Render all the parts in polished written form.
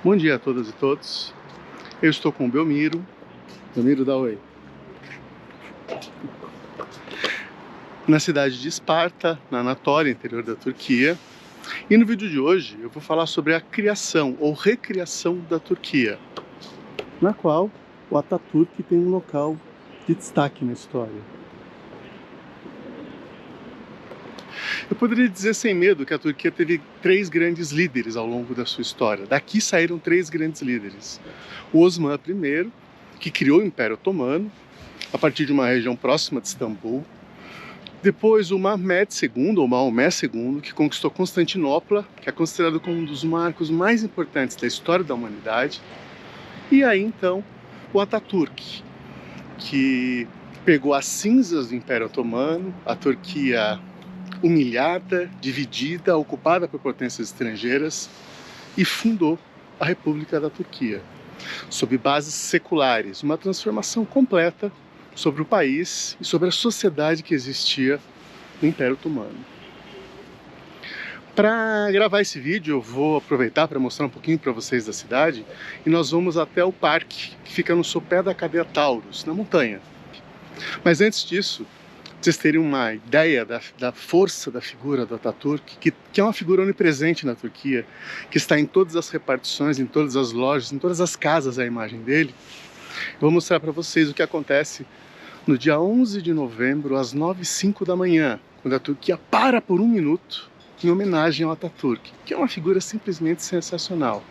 Bom dia a todas e todos. Eu estou com o Belmiro. Belmiro, dá oi. Na cidade de Esparta, na Anatólia, interior da Turquia. E no vídeo de hoje eu vou falar sobre a criação ou recriação da Turquia, na qual o Atatürk tem um local de destaque na história. Eu poderia dizer sem medo que a Turquia teve 3 grandes líderes ao longo da sua história. Daqui saíram 3 grandes líderes. O Osman I, que criou o Império Otomano, a partir de uma região próxima de Istambul. Depois o Mehmed II, ou Maomé II, que conquistou Constantinopla, que é considerado como um dos marcos mais importantes da história da humanidade. E aí então o Atatürk, que pegou as cinzas do Império Otomano, a Turquia humilhada, dividida, ocupada por potências estrangeiras, e fundou a República da Turquia, sob bases seculares, uma transformação completa sobre o país e sobre a sociedade que existia no Império Otomano. Para gravar esse vídeo, eu vou aproveitar para mostrar um pouquinho para vocês da cidade, e nós vamos até o parque, que fica no sopé da cadeia Taurus, na montanha. Mas antes disso, vocês terem uma ideia da força da figura do Atatürk, que é uma figura onipresente na Turquia, que está em todas as repartições, em todas as lojas, em todas as casas a imagem dele. Eu vou mostrar para vocês o que acontece no dia 11 de novembro, às 9h05 da manhã, quando a Turquia para por 1 minuto em homenagem ao Atatürk, que é uma figura simplesmente sensacional.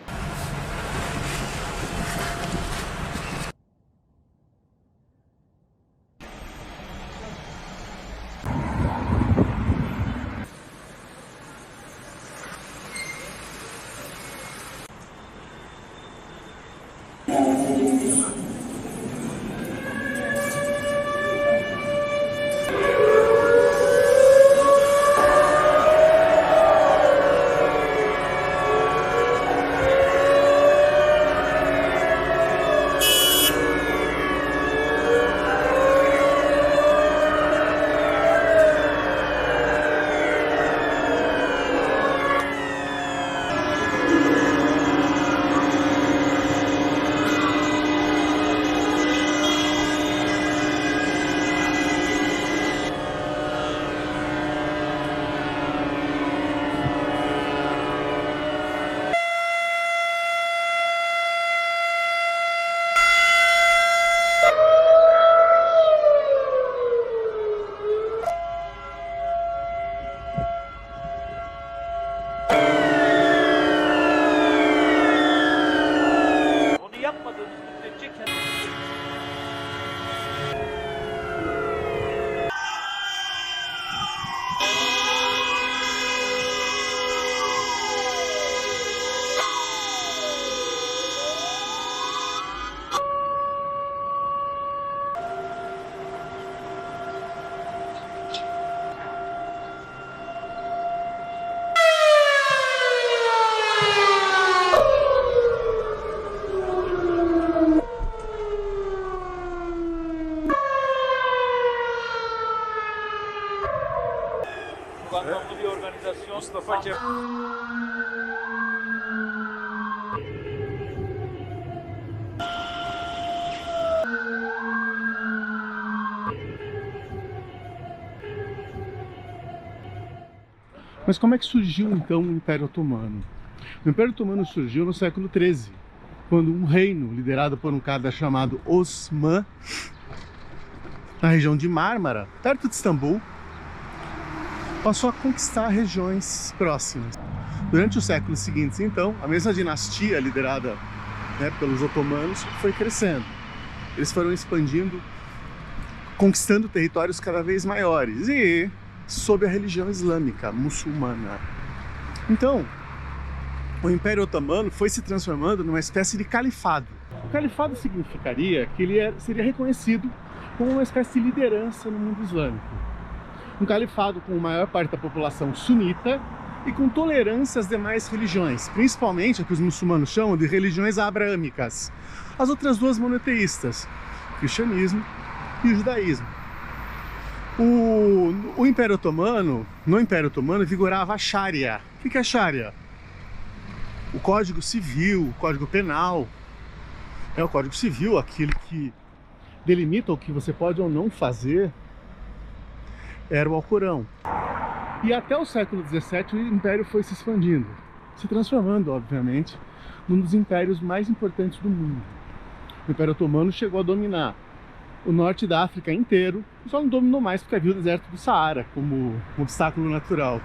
Anlamlı bir organizasyon. Mustafa Kemal. Mas como é que surgiu então o Império Otomano? O Império Otomano surgiu no século XIII, quando um reino liderado por um cara chamado Osman, na região de Mármara, perto de Istambul, passou a conquistar regiões próximas. Durante os séculos seguintes, então, a mesma dinastia liderada pelos otomanos foi crescendo. Eles foram expandindo, conquistando territórios cada vez maiores e sob a religião islâmica, muçulmana. Então, o Império Otomano foi se transformando numa espécie de califado. O califado significaria que ele seria reconhecido como uma espécie de liderança no mundo islâmico. Um califado com a maior parte da população sunita e com tolerância às demais religiões, principalmente a que os muçulmanos chamam de religiões abraâmicas, as outras duas monoteístas, o cristianismo e o judaísmo. No Império Otomano vigorava a Sharia. O que é a Sharia? o Código Civil, o Código Penal. O Código Civil, aquele que delimita o que você pode ou não fazer, era o Alcorão. E até o século XVII o Império foi se expandindo, se transformando, obviamente, num dos impérios mais importantes do mundo. O Império Otomano chegou a dominar o norte da África inteiro, só não dominou mais porque havia o deserto do Saara como um obstáculo natural.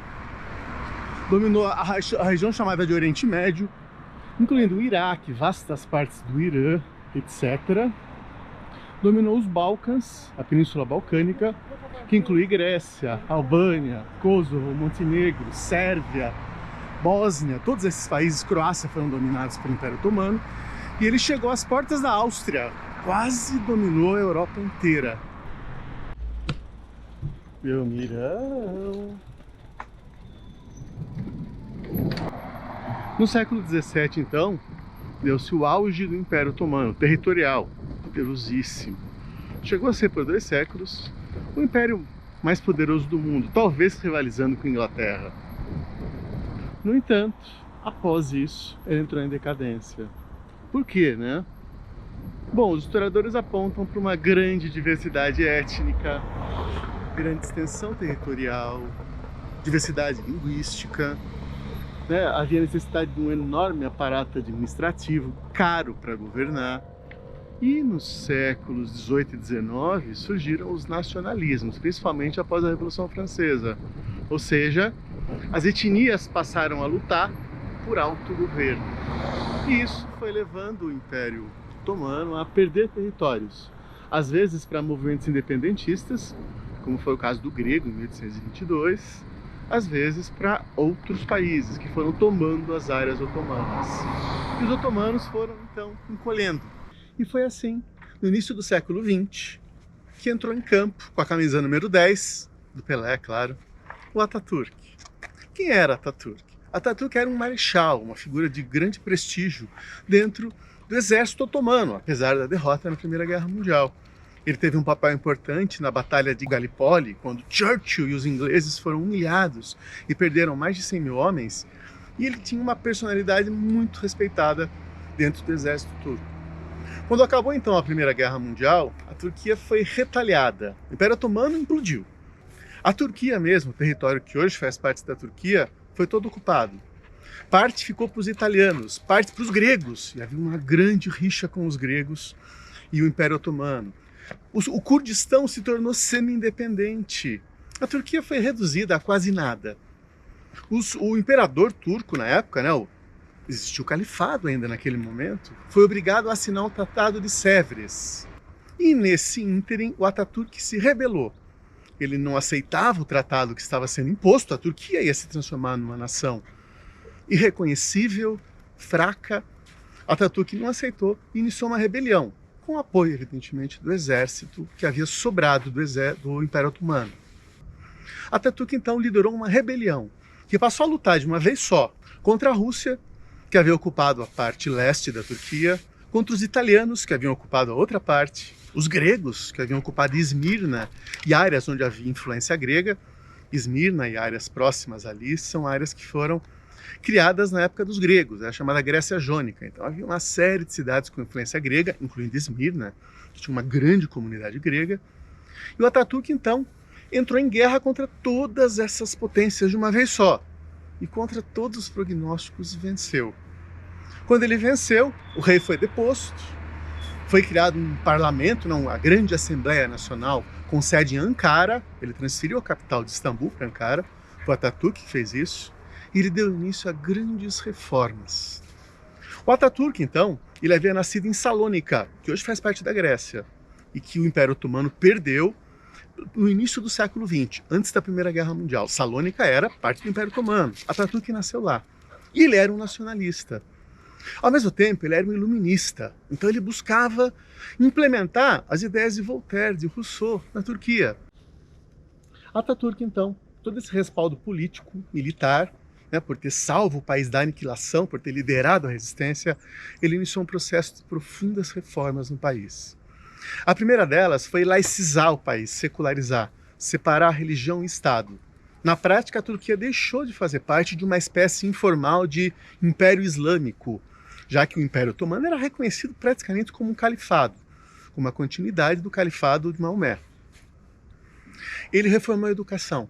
Dominou a região chamada de Oriente Médio, incluindo o Iraque, vastas partes do Irã, etc. Dominou os Balcãs, a Península Balcânica, que inclui Grécia, Albânia, Kosovo, Montenegro, Sérvia, Bósnia, todos esses países, Croácia, foram dominados pelo Império Otomano. E ele chegou às portas da Áustria, quase dominou a Europa inteira. Belmirão. No século XVII, então, deu-se o auge do Império Otomano, territorial, poderosíssimo. Chegou a ser por 2 séculos o império mais poderoso do mundo, talvez rivalizando com a Inglaterra. No entanto, após isso, ele entrou em decadência. Por quê, né? Bom, os historiadores apontam para uma grande diversidade étnica, grande extensão territorial, diversidade linguística, né? Havia necessidade de um enorme aparato administrativo, caro para governar. E nos séculos XVIII e XIX surgiram os nacionalismos, principalmente após a Revolução Francesa. Ou seja, as etnias passaram a lutar por autogoverno. E isso foi levando o Império Otomano a perder territórios, às vezes para movimentos independentistas, como foi o caso do grego em 1822, às vezes para outros países que foram tomando as áreas otomanas. E os otomanos foram então encolhendo. E foi assim, no início do século XX, que entrou em campo, com a camisa número 10, do Pelé, claro, o Atatürk. Quem era Atatürk? Atatürk era um marechal, uma figura de grande prestígio dentro do exército otomano, apesar da derrota na Primeira Guerra Mundial. Ele teve um papel importante na Batalha de Gallipoli, quando Churchill e os ingleses foram humilhados e perderam mais de 100 mil homens, e ele tinha uma personalidade muito respeitada dentro do exército turco. Quando acabou então a Primeira Guerra Mundial, a Turquia foi retalhada. O Império Otomano implodiu. A Turquia mesmo, o território que hoje faz parte da Turquia, foi todo ocupado. Parte ficou para os italianos, parte para os gregos. E havia uma grande rixa com os gregos e o Império Otomano. O Kurdistão se tornou semi-independente. A Turquia foi reduzida a quase nada. O imperador turco na época, né, existia o califado ainda naquele momento, foi obrigado a assinar o Tratado de Sèvres. E nesse ínterim, o Atatürk se rebelou. Ele não aceitava o tratado que estava sendo imposto, a Turquia ia se transformar numa nação irreconhecível, fraca. Atatürk não aceitou e iniciou uma rebelião, com apoio, evidentemente, do exército que havia sobrado do Império Otomano. Atatürk, então, liderou uma rebelião, que passou a lutar de uma vez só contra a Rússia, que havia ocupado a parte leste da Turquia, contra os italianos, que haviam ocupado a outra parte, os gregos, que haviam ocupado Esmirna e áreas onde havia influência grega. Esmirna e áreas próximas ali são áreas que foram criadas na época dos gregos, a chamada Grécia Jônica. Então havia uma série de cidades com influência grega, incluindo Esmirna, que tinha uma grande comunidade grega. E o Atatürk, então, entrou em guerra contra todas essas potências de uma vez só. E contra todos os prognósticos venceu. Quando ele venceu, o rei foi deposto, foi criado um parlamento, a Grande Assembleia Nacional, com sede em Ankara. Ele transferiu a capital de Istambul para Ankara, foi o Atatürk que fez isso, e ele deu início a grandes reformas. O Atatürk, então, ele havia nascido em Salônica, que hoje faz parte da Grécia, e que o Império Otomano perdeu no início do século XX, antes da Primeira Guerra Mundial. Salônica era parte do Império Otomano. Atatürk nasceu lá. E ele era um nacionalista. Ao mesmo tempo, ele era um iluminista. Então ele buscava implementar as ideias de Voltaire, de Rousseau, na Turquia. Atatürk, então, todo esse respaldo político, militar, por ter salvo o país da aniquilação, por ter liderado a resistência, ele iniciou um processo de profundas reformas no país. A primeira delas foi laicizar o país, secularizar, separar a religião e Estado. Na prática, a Turquia deixou de fazer parte de uma espécie informal de Império Islâmico, já que o Império Otomano era reconhecido praticamente como um califado, como uma continuidade do califado de Maomé. Ele reformou a educação.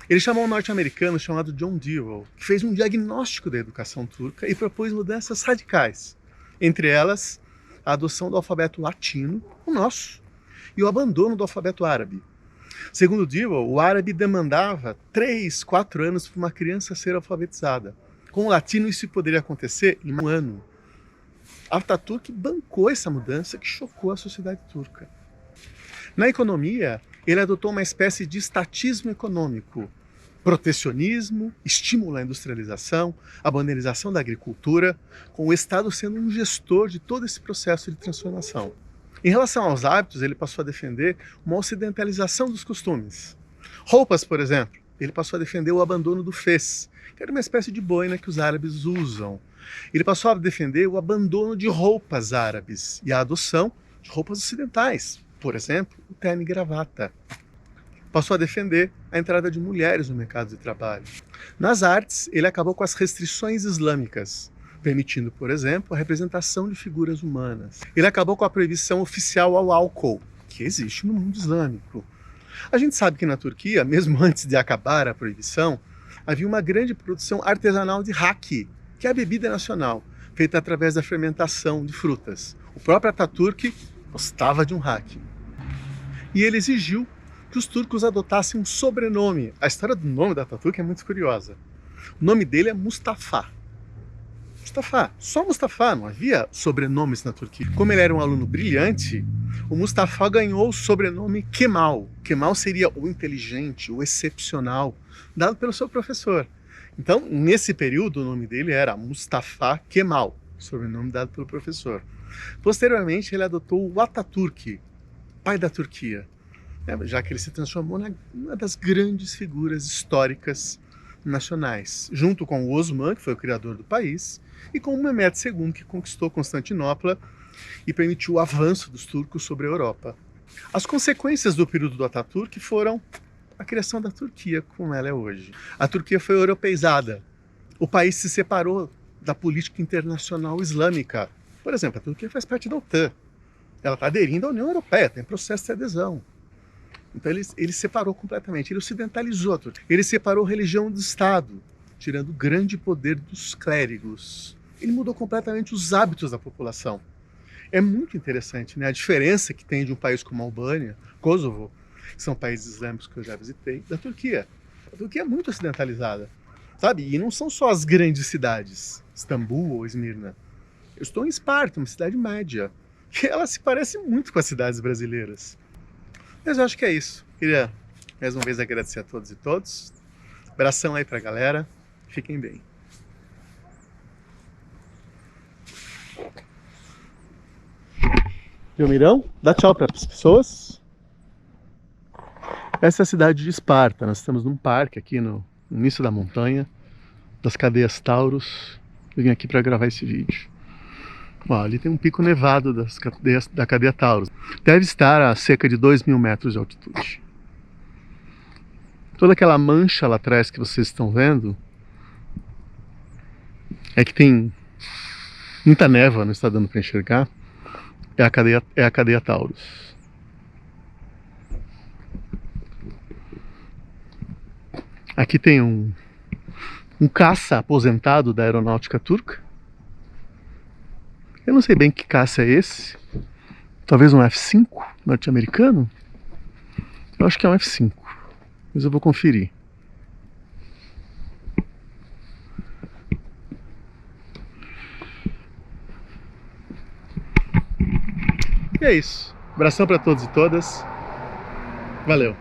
Ele chamou um norte-americano chamado John Dewey, que fez um diagnóstico da educação turca e propôs mudanças radicais, entre elas a adoção do alfabeto latino, o nosso, e o abandono do alfabeto árabe. Segundo Dewey, o árabe demandava 3, 4 anos para uma criança ser alfabetizada. Com o latino isso poderia acontecer em 1 ano. Ataturk bancou essa mudança que chocou a sociedade turca. Na economia, ele adotou uma espécie de estatismo econômico, protecionismo, estímulo à industrialização, a banalização da agricultura, com o Estado sendo um gestor de todo esse processo de transformação. Em relação aos hábitos, ele passou a defender uma ocidentalização dos costumes. Roupas, por exemplo, ele passou a defender o abandono do fez, que era uma espécie de boina que os árabes usam. Ele passou a defender o abandono de roupas árabes e a adoção de roupas ocidentais, por exemplo, o terno e gravata. Passou a defender a entrada de mulheres no mercado de trabalho. Nas artes, ele acabou com as restrições islâmicas, permitindo, por exemplo, a representação de figuras humanas. Ele acabou com a proibição oficial ao álcool, que existe no mundo islâmico. A gente sabe que na Turquia, mesmo antes de acabar a proibição, havia uma grande produção artesanal de raki, que é a bebida nacional, feita através da fermentação de frutas. O próprio Ataturk gostava de um raki. E ele exigiu que os turcos adotassem um sobrenome. A história do nome da Ataturk é muito curiosa. O nome dele é Mustafa. Mustafa, só Mustafa, não havia sobrenomes na Turquia. Como ele era um aluno brilhante, o Mustafa ganhou o sobrenome Kemal. Kemal seria o inteligente, o excepcional, dado pelo seu professor. Então, nesse período, o nome dele era Mustafa Kemal, sobrenome dado pelo professor. Posteriormente, ele adotou o Ataturk, pai da Turquia, já que ele se transformou numa das grandes figuras históricas nacionais, junto com o Osman, que foi o criador do país, e com o Mehmed II, que conquistou Constantinopla e permitiu o avanço dos turcos sobre a Europa. As consequências do período do Ataturk foram a criação da Turquia como ela é hoje. A Turquia foi europeizada. O país se separou da política internacional islâmica. Por exemplo, a Turquia faz parte da OTAN. Ela está aderindo à União Europeia, tem processo de adesão. Então ele separou completamente, ele ocidentalizou a Turquia. Ele separou a religião do Estado, tirando o grande poder dos clérigos. Ele mudou completamente os hábitos da população. É muito interessante, né? A diferença que tem de um país como a Albânia, Kosovo, que são países islâmicos que eu já visitei, da Turquia. A Turquia é muito ocidentalizada, sabe? E não são só as grandes cidades, Istambul ou Esmirna. Eu estou em Esparta, uma cidade média, que ela se parece muito com as cidades brasileiras. Mas eu acho que é isso. Queria mais uma vez agradecer a todos e todas. Abração aí pra galera. Fiquem bem. Belmirão, dá tchau para as pessoas. Essa é a cidade de Esparta. Nós estamos num parque aqui no início da montanha, das cadeias Taurus. Eu vim aqui para gravar esse vídeo. Ó, ali tem um pico nevado da cadeia Taurus. Deve estar a cerca de 2.000 metros de altitude. Toda aquela mancha lá atrás que vocês estão vendo é que tem muita névoa, não está dando para enxergar. É a cadeia Taurus. Aqui tem um caça aposentado da aeronáutica turca. Eu não sei bem que caça é esse. Talvez um F-5 norte-americano? Eu acho que é um F-5, mas eu vou conferir. E é isso. Abração para todos e todas. Valeu.